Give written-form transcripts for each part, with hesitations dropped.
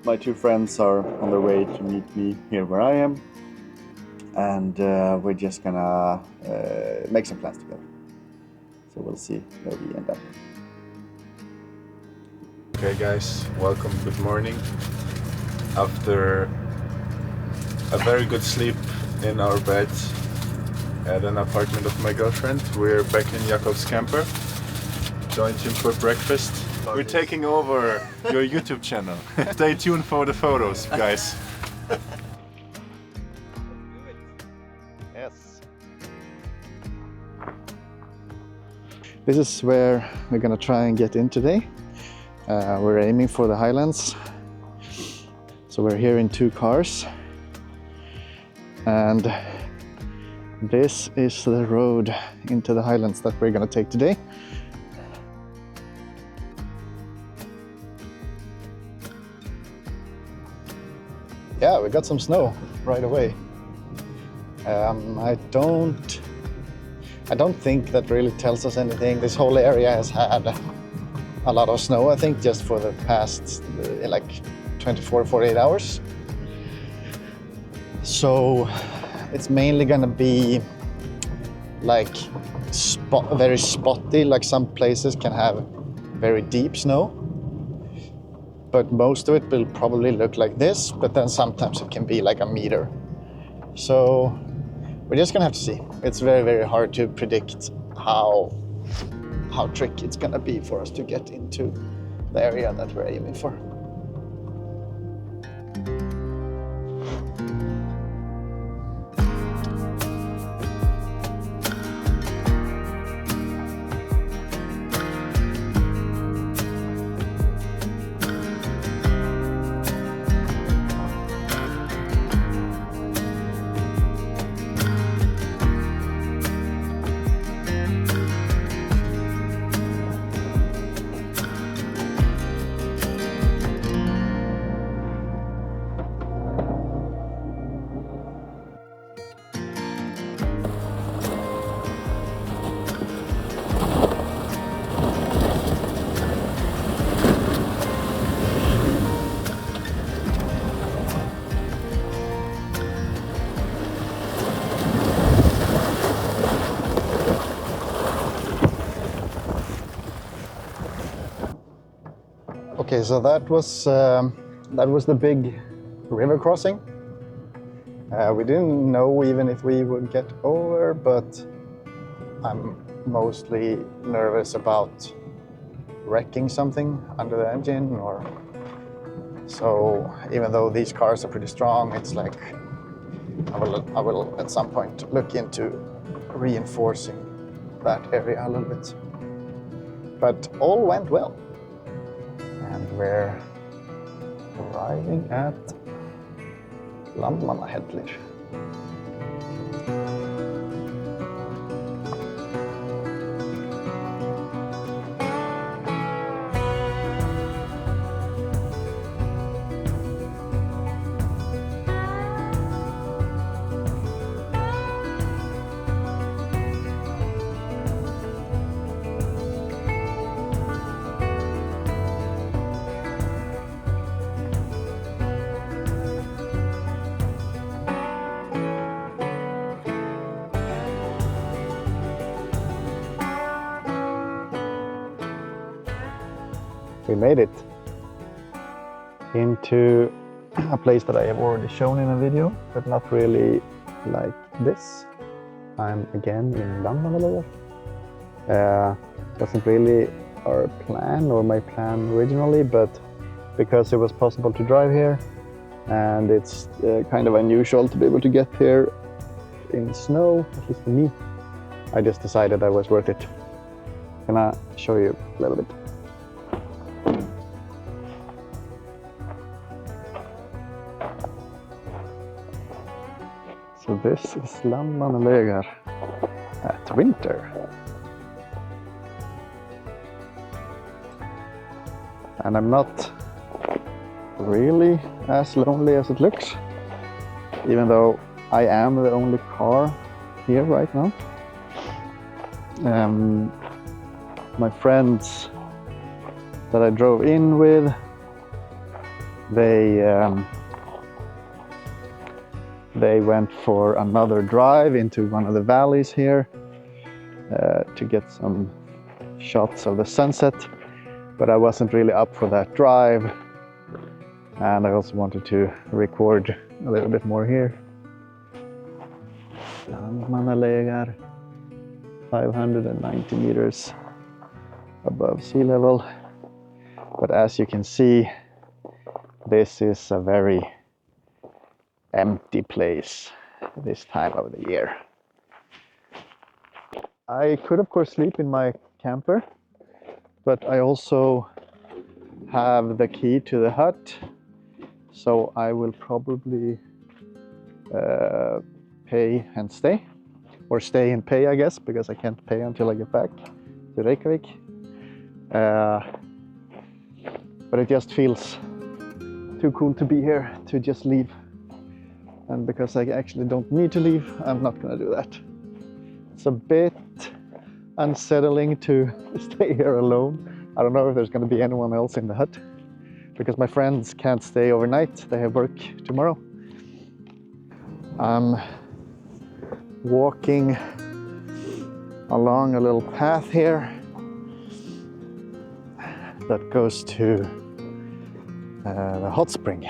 my two friends are on their way to meet me here where I am, and we're just gonna make some plans together. So we'll see where we end up. Okay guys, welcome, good morning. After a very good sleep in our bed at an apartment of my girlfriend, we're back in Jakob's camper. Joined him for breakfast. We're taking over your YouTube channel. Stay tuned for the photos, guys. Yes. This is where we're gonna try and get in today. We're aiming for the highlands. So we're here in 2 cars. And this is the road into the highlands that we're gonna take today. Yeah, we got some snow right away. I don't think that really tells us anything. This whole area has had a lot of snow, I think, just for the past like 24, 48 hours. So it's mainly gonna be like very spotty, like some places can have very deep snow. But most of it will probably look like this, but then sometimes it can be like a meter. So we're just gonna have to see. It's very, very hard to predict how tricky it's gonna be for us to get into the area that we're aiming for. Okay, so that was the big river crossing. We didn't know even if we would get over, but I'm mostly nervous about wrecking something under the engine, or so. Even though these cars are pretty strong, it's like I will at some point look into reinforcing that area a little bit. But all went well. And we're arriving at Landmannalaugar. We made it into a place that I have already shown in a video, but not really like this. I'm again in Landmannalaugar. Wasn't really our plan or my plan originally, but because it was possible to drive here and it's kind of unusual to be able to get here in snow, at least for me, I just decided that was worth it. I'm gonna show you a little bit. So this is Landmannalaugar at winter. And I'm not really as lonely as it looks, even though I am the only car here right now. My friends that I drove in with, they went for another drive into one of the valleys here to get some shots of the sunset, but I wasn't really up for that drive, and I also wanted to record a little bit more here. Landmannalaugar, 590 meters above sea level. But as you can see, this is a very empty place this time of the year. I could of course sleep in my camper, but I also have the key to the hut, so I will probably pay and stay, or stay and pay, I guess, because I can't pay until I get back to Reykjavik. But it just feels too cool to be here to just leave, and because I actually don't need to leave, I'm not gonna do that. It's a bit unsettling to stay here alone. I don't know if there's gonna be anyone else in the hut, because my friends can't stay overnight, they have work tomorrow. I'm walking along a little path here that goes to the hot spring.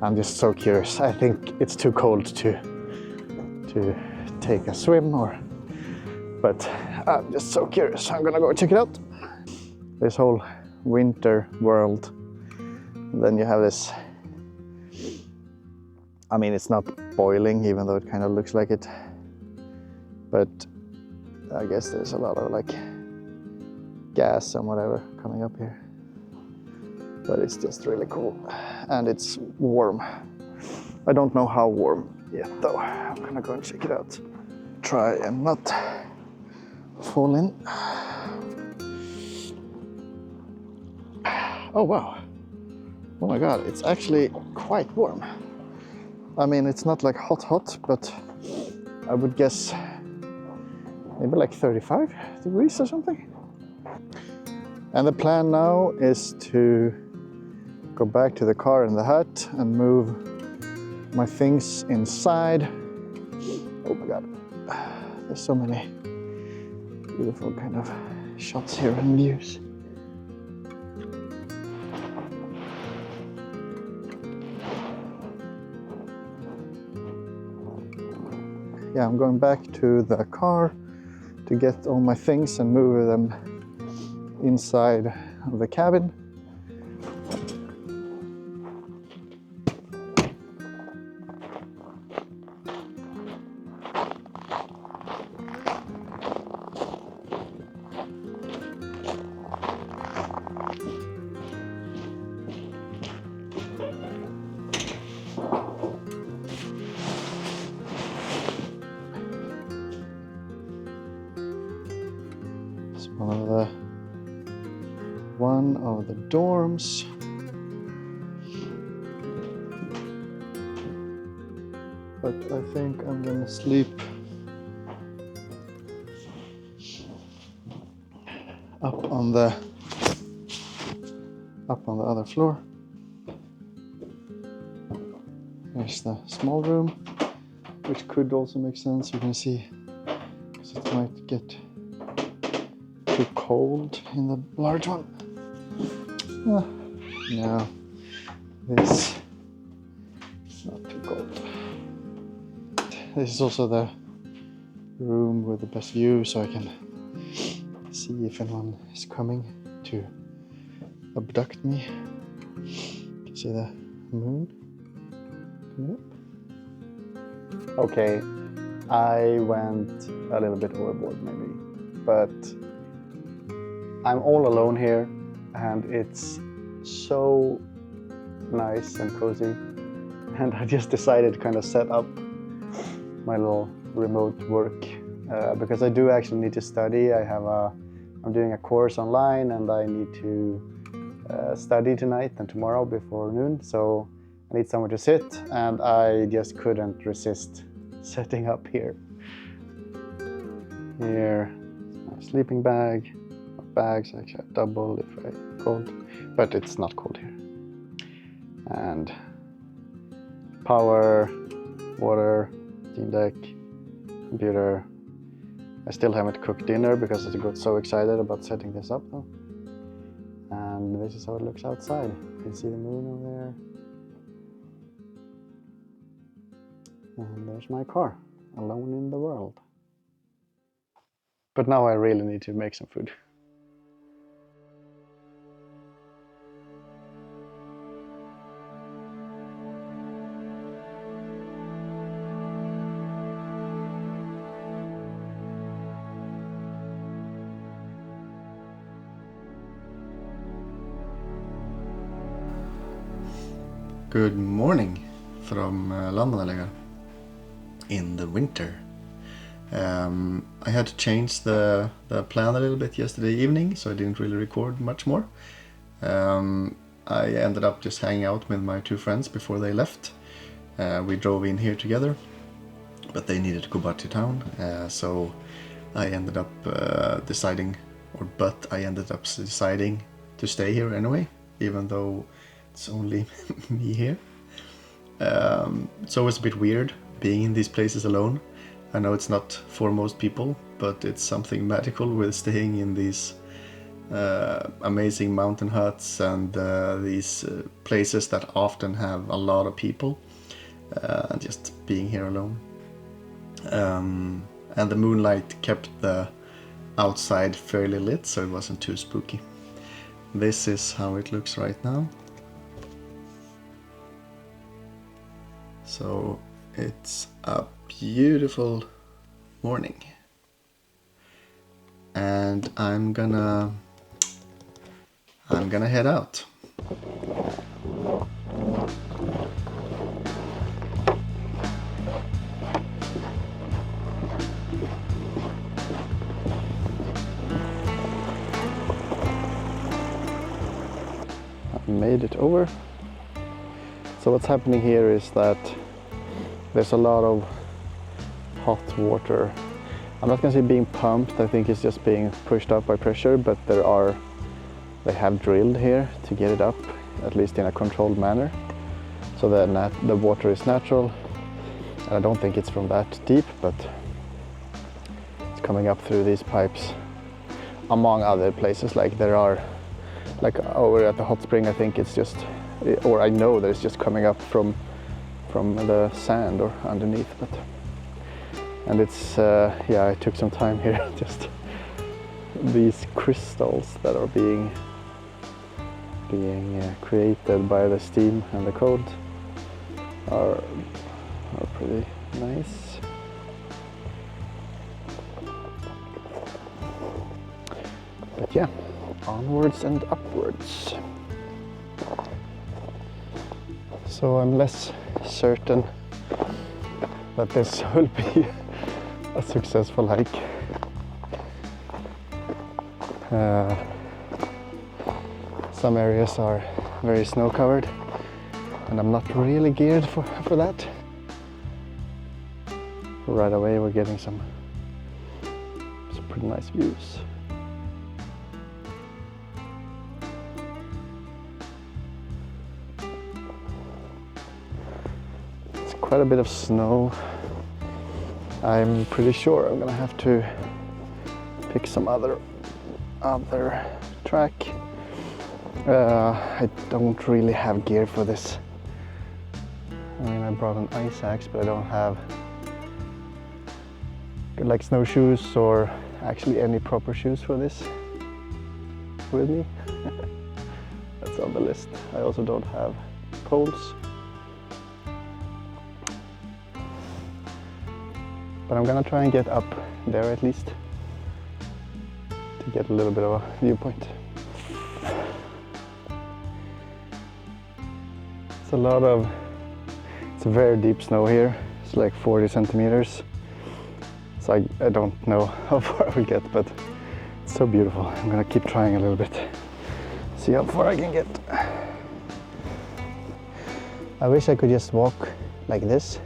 I'm just so curious. I think it's too cold to take a swim, but I'm just so curious. I'm gonna go check it out. This whole winter world. And then you have this, I mean, it's not boiling, even though it kind of looks like it, but I guess there's a lot of like gas and whatever coming up here. But it's just really cool, and it's warm. I don't know how warm yet though. I'm gonna go and check it out. Try and not fall in. Oh wow. Oh my god, it's actually quite warm. I mean, it's not like hot, but I would guess maybe like 35 degrees or something. And the plan now is to go back to the car in the hut and move my things inside. Oh my god, there's so many beautiful kind of shots here and views. Yeah, I'm going back to the car to get all my things and move them inside of the cabin. It's one of the dorms. But I think I'm gonna sleep up on the other floor. There's the small room, which could also make sense. You can see, because it might get too cold in the large one. No, this is not too cold. This is also the room with the best view, so I can see if anyone is coming to abduct me. You can see the moon coming up. Okay, I went a little bit overboard maybe, but I'm all alone here, and it's so nice and cozy, and I just decided to kind of set up my little remote work because I do actually need to study. I'm doing a course online, and I need to study tonight and tomorrow before noon, so I need somewhere to sit, and I just couldn't resist setting up here. Here is my sleeping bag. Bags, actually double if I cold, but it's not cold here. and power, water, Steam Deck, computer. I still haven't cooked dinner because I got so excited about setting this up though. And this is how it looks outside. You can see the moon over there. And there's my car, alone in the world. But now I really need to make some food. Good morning from Landmannalaugar in the winter. I had to change the plan a little bit yesterday evening, so I didn't really record much more. I ended up just hanging out with my two friends before they left. We drove in here together, but they needed to go back to town, so I ended up deciding to stay here anyway, even though it's only me here. It's always a bit weird being in these places alone. I know it's not for most people, but it's something magical with staying in these amazing mountain huts and these places that often have a lot of people, and just being here alone. And the moonlight kept the outside fairly lit, so it wasn't too spooky. This is how it looks right now. So it's a beautiful morning, and I'm gonna head out. I made it over. So what's happening here is that there's a lot of hot water. I'm not going to say being pumped, I think it's just being pushed up by pressure, but they have drilled here to get it up, at least in a controlled manner. So the water is natural, and I don't think it's from that deep, but it's coming up through these pipes, among other places. Like there are, like over at the hot spring, I think it's just, or I know that it's just coming up from the sand or underneath, and it's yeah, I took some time here. Just these crystals that are being created by the steam and the cold are pretty nice. But yeah, onwards and upwards. So I'm less certain that this will be a successful hike. Some areas are very snow covered, and I'm not really geared for that. Right away we're getting some pretty nice views. Quite a bit of snow. I'm pretty sure I'm gonna have to pick some other track. I don't really have gear for this. I mean, I brought an ice axe, but I don't have like snowshoes or actually any proper shoes for this with me. That's on the list. I also don't have poles. But I'm gonna try and get up there at least to get a little bit of a viewpoint. It's very deep snow here. It's like 40 centimeters. So I don't know how far I will get, but it's so beautiful. I'm gonna keep trying a little bit. See how far I can get. I wish I could just walk like this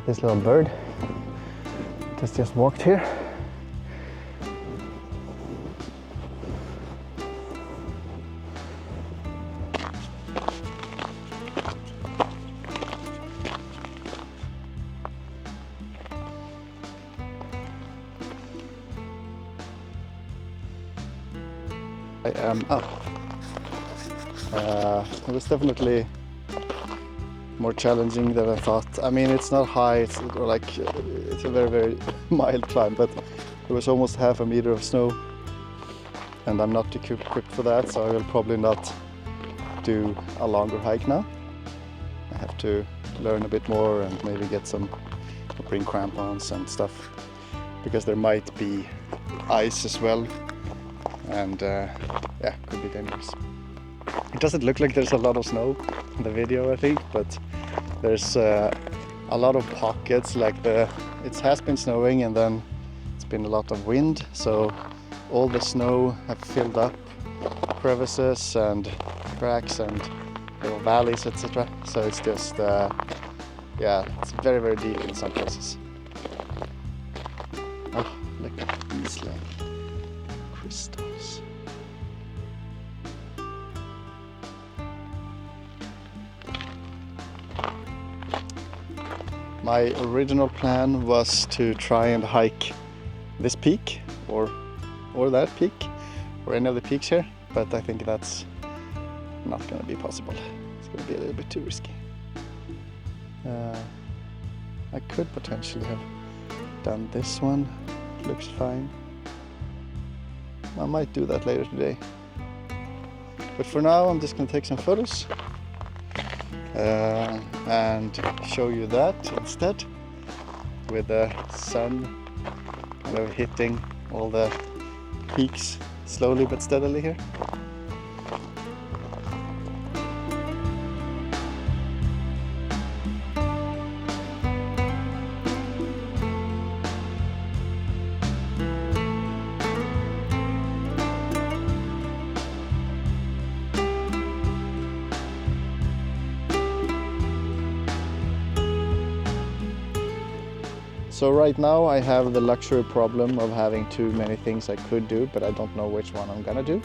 little bird. Just walked here. I am up. It was definitely more challenging than I thought. I mean, it's not high, it's like it's a very, very mild climb, but there was almost half a meter of snow, and I'm not equipped for that, so I will probably not do a longer hike now. I have to learn a bit more and maybe get some, bring crampons and stuff, because there might be ice as well, and yeah, could be dangerous. It doesn't look like there's a lot of snow in the video, I think, but there's a lot of pockets, like it has been snowing and then it's been a lot of wind, so all the snow have filled up crevices and cracks and little valleys, etc. So it's just, yeah, it's very, very deep in some places. Oh, look at Iceland crystals. My original plan was to try and hike this peak or that peak or any of the peaks here, but I think that's not going to be possible. It's going to be a little bit too risky. I could potentially have done this one. Looks fine. I might do that later today. But for now, I'm just going to take some photos and show you that instead, with the sun kind of hitting all the peaks slowly but steadily here. So right now I have the luxury problem of having too many things I could do, but I don't know which one I'm gonna do.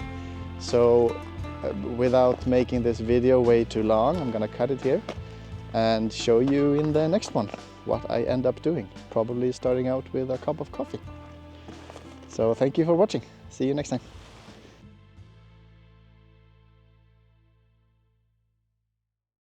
So without making this video way too long, I'm gonna cut it here and show you in the next one what I end up doing. Probably starting out with a cup of coffee. So thank you for watching. See you next time.